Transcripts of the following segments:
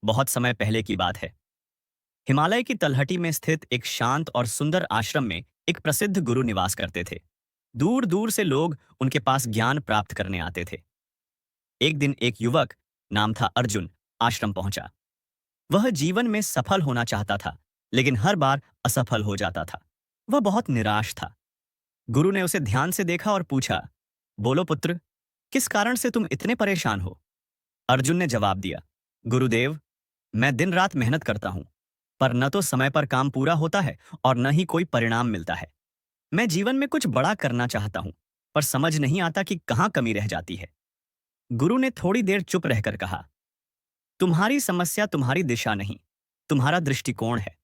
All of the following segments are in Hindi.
बहुत समय पहले की बात है। हिमालय की तलहटी में स्थित एक शांत और सुंदर आश्रम में एक प्रसिद्ध गुरु निवास करते थे। दूर दूर से लोग उनके पास ज्ञान प्राप्त करने आते थे। एक दिन एक युवक, नाम था अर्जुन, आश्रम पहुंचा। वह जीवन में सफल होना चाहता था, लेकिन हर बार असफल हो जाता था। वह बहुत निराश था। गुरु ने उसे ध्यान से देखा और पूछा, बोलो पुत्र, किस कारण से तुम इतने परेशान हो? अर्जुन ने जवाब दिया, गुरुदेव, मैं दिन रात मेहनत करता हूं, पर न तो समय पर काम पूरा होता है और न ही कोई परिणाम मिलता है। मैं जीवन में कुछ बड़ा करना चाहता हूं, पर समझ नहीं आता कि कहां कमी रह जाती है। गुरु ने थोड़ी देर चुप रहकर कहा, तुम्हारी समस्या तुम्हारी दिशा नहीं, तुम्हारा दृष्टिकोण है।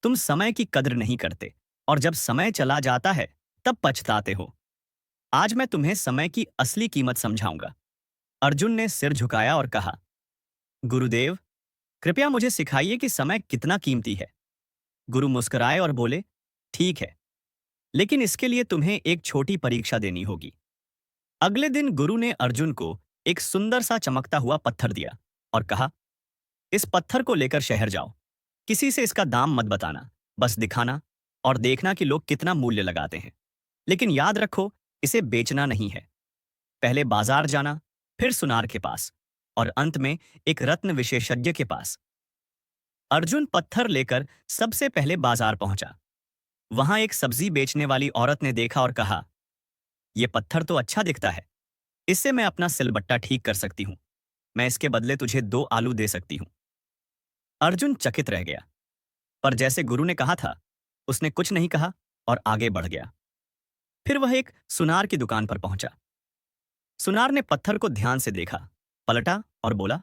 तुम समय की कद्र नहीं करते, और जब समय चला जाता है तब पछताते हो। आज मैं तुम्हें समय की असली कीमत समझाऊंगा। अर्जुन ने सिर झुकाया और कहा, गुरुदेव, कृपया मुझे सिखाइए कि समय कितना कीमती है। गुरु मुस्कुराए और बोले, ठीक है, लेकिन इसके लिए तुम्हें एक छोटी परीक्षा देनी होगी। अगले दिन गुरु ने अर्जुन को एक सुंदर सा चमकता हुआ पत्थर दिया और कहा, इस पत्थर को लेकर शहर जाओ। किसी से इसका दाम मत बताना, बस दिखाना और देखना कि लोग कितना मूल्य लगाते हैं। लेकिन याद रखो, इसे बेचना नहीं है। पहले बाजार जाना, फिर सुनार के पास, और अंत में एक रत्न विशेषज्ञ के पास। अर्जुन पत्थर लेकर सबसे पहले बाजार पहुंचा। वहां एक सब्जी बेचने वाली औरत ने देखा और कहा, यह पत्थर तो अच्छा दिखता है, इससे मैं अपना सिलबट्टा ठीक कर सकती हूँ। मैं इसके बदले तुझे 2 आलू दे सकती हूँ। अर्जुन चकित रह गया, पर जैसे गुरु ने कहा था, उसने कुछ नहीं कहा और आगे बढ़ गया। फिर वह एक सुनार की दुकान पर पहुंचा। सुनार ने पत्थर को ध्यान से देखा, पलटा और बोला,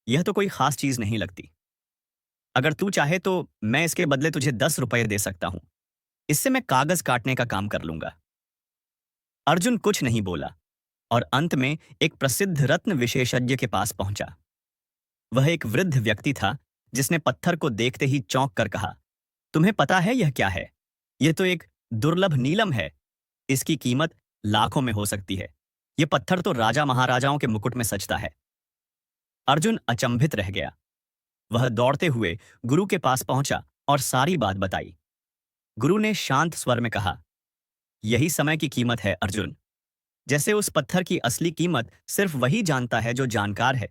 यह तो कोई खास चीज नहीं लगती। अगर तू चाहे तो मैं इसके बदले तुझे 10 रुपए दे सकता हूं। इससे मैं कागज काटने का काम कर लूंगा। अर्जुन कुछ नहीं बोला और अंत में एक प्रसिद्ध रत्न विशेषज्ञ के पास पहुंचा। वह एक वृद्ध व्यक्ति था, जिसने पत्थर को देखते ही चौंक कर कहा, तुम्हें पता है यह क्या है? यह तो एक दुर्लभ नीलम है। इसकी कीमत लाखों में हो सकती है। यह पत्थर तो राजा महाराजाओं के मुकुट में सजता है। अर्जुन अचंभित रह गया। वह दौड़ते हुए गुरु के पास पहुंचा और सारी बात बताई। गुरु ने शांत स्वर में कहा, यही समय की कीमत है अर्जुन। जैसे उस पत्थर की असली कीमत सिर्फ वही जानता है जो जानकार है,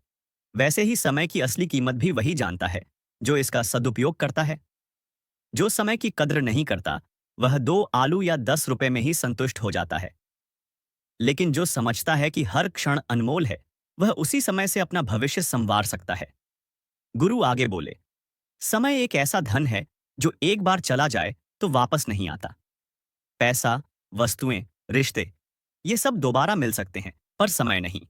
वैसे ही समय की असली कीमत भी वही जानता है जो इसका सदुपयोग करता है। जो समय की कद्र नहीं करता, वह 2 आलू या 10 रुपए में ही संतुष्ट हो जाता है। लेकिन जो समझता है कि हर क्षण अनमोल है, वह उसी समय से अपना भविष्य संवार सकता है। गुरु आगे बोले, समय एक ऐसा धन है जो एक बार चला जाए तो वापस नहीं आता। पैसा, वस्तुएं, रिश्ते, ये सब दोबारा मिल सकते हैं, पर समय नहीं।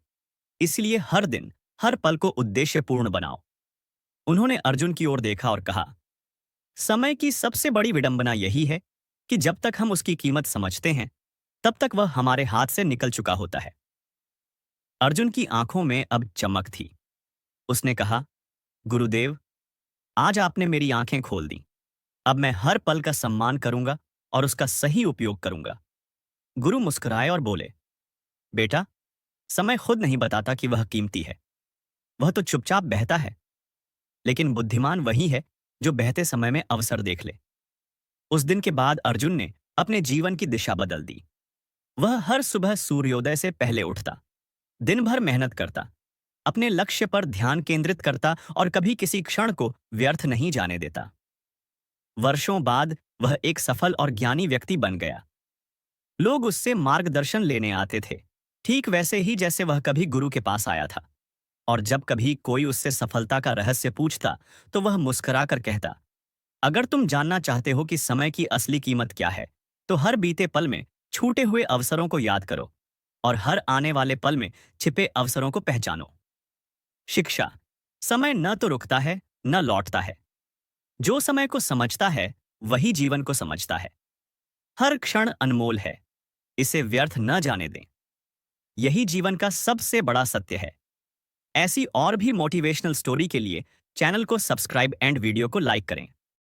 इसलिए हर दिन, हर पल को उद्देश्यपूर्ण बनाओ। उन्होंने अर्जुन की ओर देखा और कहा, समय की सबसे बड़ी विडंबना यही है कि जब तक हम उसकी कीमत समझते हैं, तब तक वह हमारे हाथ से निकल चुका होता है। अर्जुन की आंखों में अब चमक थी। उसने कहा, गुरुदेव, आज आपने मेरी आंखें खोल दी। अब मैं हर पल का सम्मान करूंगा और उसका सही उपयोग करूंगा। गुरु मुस्कुराए और बोले, बेटा, समय खुद नहीं बताता कि वह कीमती है। वह तो चुपचाप बहता है। लेकिन बुद्धिमान वही है जो बहते समय में अवसर देख ले। उस दिन के बाद अर्जुन ने अपने जीवन की दिशा बदल दी। वह हर सुबह सूर्योदय से पहले उठता, दिन भर मेहनत करता, अपने लक्ष्य पर ध्यान केंद्रित करता और कभी किसी क्षण को व्यर्थ नहीं जाने देता। वर्षों बाद वह एक सफल और ज्ञानी व्यक्ति बन गया। लोग उससे मार्गदर्शन लेने आते थे, ठीक वैसे ही जैसे वह कभी गुरु के पास आया था। और जब कभी कोई उससे सफलता का रहस्य पूछता, तो वह मुस्कुराकर कहता, अगर तुम जानना चाहते हो कि समय की असली कीमत क्या है, तो हर बीते पल में छूटे हुए अवसरों को याद करो और हर आने वाले पल में छिपे अवसरों को पहचानो। शिक्षा। समय न तो रुकता है, न लौटता है। जो समय को समझता है, वही जीवन को समझता है। हर क्षण अनमोल है, इसे व्यर्थ न जाने दें। यही जीवन का सबसे बड़ा सत्य है। ऐसी और भी मोटिवेशनल स्टोरी के लिए चैनल को सब्सक्राइब एंड वीडियो को लाइक करें।